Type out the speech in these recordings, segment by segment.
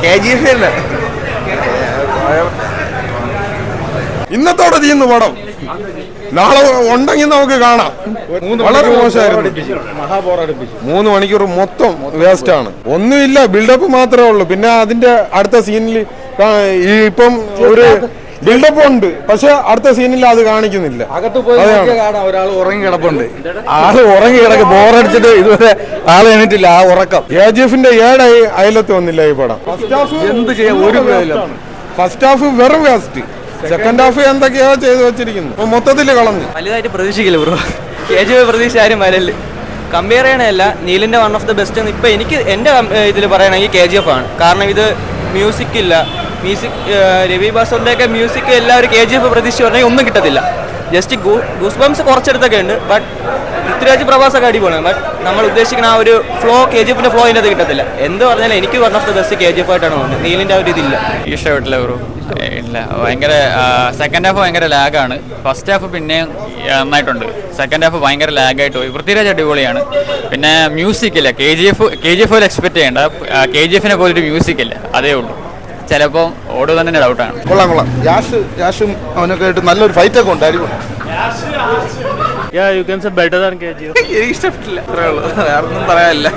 KGF തന്നെ. ഇന്നത്തോടെ തീർന്നു പടം. നാളെ ഉണ്ടെങ്കിൽ നമുക്ക് കാണാം. വളരെ മോശമായിരുന്നു. 3 മണിക്കൂർ മൊത്തം വേസ്റ്റ് ആണ്. ഒന്നുമില്ല, ബിൽഡപ്പ് മാത്രമേ ഉള്ളൂ. പിന്നെ അതിന്റെ അടുത്ത സീനിൽ ഇപ്പം ഒരു ബിൽഡപ്പ് ഉണ്ട്, പക്ഷെ അടുത്ത സീനിൽ അത് കാണിക്കുന്നില്ല. ഒരാൾ ഉറങ്ങി കിടപ്പുണ്ട്. ആള് ഉറങ്ങി കിടക്ക്, ബോറടിച്ചിട്ട് ഇതുവരെ ആള് എണീറ്റില്ല. ആ ഉറക്കം KGF-ന്റെ അയലത്ത് വന്നില്ല ഈ പടം. എന്ത് ചെയ്യാൻ ഒരു ഫസ്റ്റ് ഹാഫ് വെറും വേസ്റ്റ്. സെക്കൻഡ് ഹാഫ് എന്തൊക്കെയോ ചെയ്തു വെച്ചിരിക്കുന്നു. മൊത്തത്തിൽ കളഞ്ഞു. വലുതായിട്ട് പ്രതീക്ഷിക്കില്ല ബ്രോ. KGF പ്രതീക്ഷ ആരും വരല്ല. കമ്പയർ ചെയ്യണല്ല, നീലിന്റെ വൺ ഓഫ് ദ ബെസ്റ്റ് എന്ന് ഇപ്പൊ എനിക്ക് എന്റെ ഇതിൽ പറയണമെങ്കിൽ KGF ആണ്. കാരണം ഇത് മ്യൂസിക് ഇല്ല. രവി ബാസുവിന്റെ ഒക്കെ മ്യൂസിക് എല്ലാവരും KGF പ്രതീക്ഷിച്ച് പറഞ്ഞാൽ ഒന്നും കിട്ടത്തില്ല. ജസ്റ്റ് ഗൂസ് ബംസ് കുറച്ചെടുത്തൊക്കെ ഉണ്ട്. ബട്ട് പൃഥ്വിരാജ് പ്രഭാസൊക്കെ അടിപൊളിയാണ്. ബട്ട് നമ്മൾ ഉദ്ദേശിക്കുന്ന ആ ഒരു ഫ്ലോ KGF-ന്റെ ഫ്ലോ ഇതിനകത്ത് കിട്ടത്തില്ല. എന്ത് പറഞ്ഞാലും എനിക്ക് one of the best KGF ആയിട്ടാണ് തോന്നുന്നത്. നീലിന്റെ ആ ഒരു ഇതില്ല. ഇഷ്ടപ്പെട്ടില്ല ബ്രോ. ഇല്ല, ഭയങ്കര സെക്കൻഡ് ഹാഫ് ഭയങ്കര ലാഗാണ്. ഫസ്റ്റ് ഹാഫ് പിന്നെയും നന്നായിട്ടുണ്ട്. സെക്കൻഡ് ഹാഫ് ഭയങ്കര ലാഗായിട്ട് പോയി. പൃഥ്വിരാജ് അടിപൊളിയാണ്. പിന്നെ മ്യൂസിക് ഇല്ല. KGF പോലെ എക്സ്പെക്ട് ചെയ്യേണ്ട. KGF-നെ പോലൊരു മ്യൂസിക് ഇല്ല, അതേ ഉള്ളൂ. ചിലപ്പോൾ ഓടുക തന്നെ ഡൗട്ടാണ്. കൊള്ളാം. ജാഷും അവനൊക്കെ ആയിട്ട് നല്ലൊരു ഫൈറ്റ് ഒക്കെ ഉണ്ടായിരുന്നു. എനിക്ക് ഇഷ്ടപ്പെട്ടില്ല, അത്രേ ഉള്ളൂ. വേറൊന്നും പറയാനില്ല.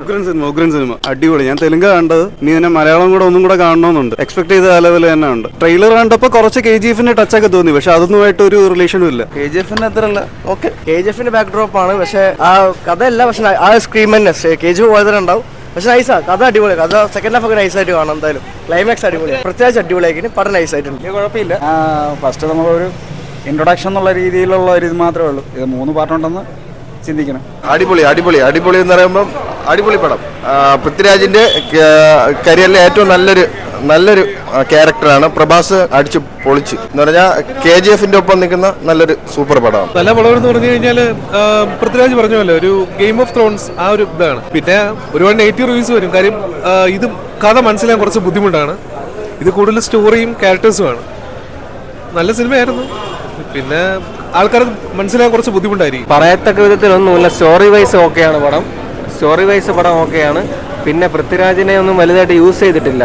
ഉഗ്രൻ സിനിമ അടിപൊളി. ഞാൻ തെലുങ്ക് കണ്ടത്, നീ ഇതിനെ മലയാളം കൂടെ ഒന്നും കൂടെ കാണണമെന്നുണ്ട്. എക്സ്പെക്ട് ചെയ്ത ലെവൽ തന്നെ ഉണ്ട്. ട്രെയിലർ കണ്ടപ്പോൾ കുറച്ച് KGF-ന്റെ ടച്ച് ഒക്കെ തോന്നി, പക്ഷെ അതൊന്നുമായിട്ട് ഒരു റിലേഷനും ഇല്ല. KGF-ന്റെ അത്രല്ല. ഓക്കെ, KGF-ന്റെ ബാക്ക് ഡ്രോപ്പ് ആണ്, പക്ഷെ ആ കഥയല്ല. പക്ഷെ ആ സ്ക്രീൻ തന്നെ KGF പോലെ തന്നെ ഉണ്ടാവും. പക്ഷെ നൈസാ, കഥ അടിപൊളി. കഥ സെക്കൻഡ് ഹാഫ് ഒക്കെ നൈസായിട്ട് കാണാം. എന്തായാലും ക്ലൈമാക്സ് അടിപൊളിയാണ്. പ്രത്യേകിച്ച് അടിപൊളിയാക്കി പടം നൈസായിട്ടുണ്ട്. കുഴപ്പമില്ല. ഫസ്റ്റ് നമ്മളൊരു ഇൻട്രൊഡക്ഷൻ എന്നുള്ള രീതിയിലുള്ള ഒരു ഇത് മാത്രമേ ഉള്ളൂ. ഇത് 3 പാർട്ടുണ്ടെന്ന് ചിന്തിക്കണം. അടിപൊളി എന്ന് പറയുമ്പം അടിപൊളി പടം. പൃഥ്വിരാജിന്റെ കരിയറിലെ ഏറ്റവും നല്ലൊരു ക്യാരക്ടറാണ്. പ്രഭാസ് അടിച്ചു പൊളിച്ച് എന്ന് പറഞ്ഞാൽ KGF-ന്റെ ഒപ്പം നിൽക്കുന്ന നല്ലൊരു സൂപ്പർ പടമാണ്. നല്ല പടം എന്ന് പറഞ്ഞു കഴിഞ്ഞാൽ പൃഥ്വിരാജ് പറഞ്ഞ പോലെ ഒരു ഗെയിം ഓഫ് ത്രോൺസ് ആ ഒരു ഇതാണ്. പിന്നെ ഒരുപാട് നെഗറ്റീവ് റിവ്യൂസ് വരും. കാര്യം ഇത് കഥ മനസ്സിലാൻ കുറച്ച് ബുദ്ധിമുട്ടാണ്. ഇത് കൂടുതൽ സ്റ്റോറിയും ക്യാരക്ടേഴ്സുമാണ്. നല്ല സിനിമയായിരുന്നു. പിന്നെ ആൾക്കാർ മനസ്സിലാക്കാൻ കുറച്ച് ബുദ്ധിമുട്ടായിരിക്കും. പറയത്തക്ക വിധത്തിലൊന്നുമില്ല. സ്റ്റോറി വൈസ് ഓക്കെയാണ് പടം. പടം ഓക്കെയാണ്. പിന്നെ പൃഥ്വിരാജിനെ ഒന്നും വലുതായിട്ട് യൂസ് ചെയ്തിട്ടില്ല.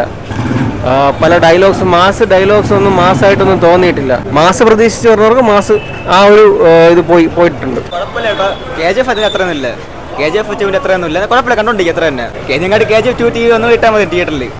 പല മാസ് ഡയലോഗ്സ് ഒന്നും മാസ്സായിട്ടൊന്നും തോന്നിയിട്ടില്ല. മാസ് പ്രതീക്ഷിച്ച് വരുന്നവർക്ക് മാസ് ആ ഒരു ഇത് പോയിട്ടുണ്ട്. കുഴപ്പമില്ല കേട്ടോ. KGF അതിന് അത്രയൊന്നുമില്ല. KGF 2 അത്രയൊന്നുമില്ല. കുഴപ്പമില്ല, കണ്ടോണ്ടിരിക്കും അത്ര തന്നെ. KGF 2 TV ഒന്നും കിട്ടാൻ മതി തിയേറ്ററിൽ.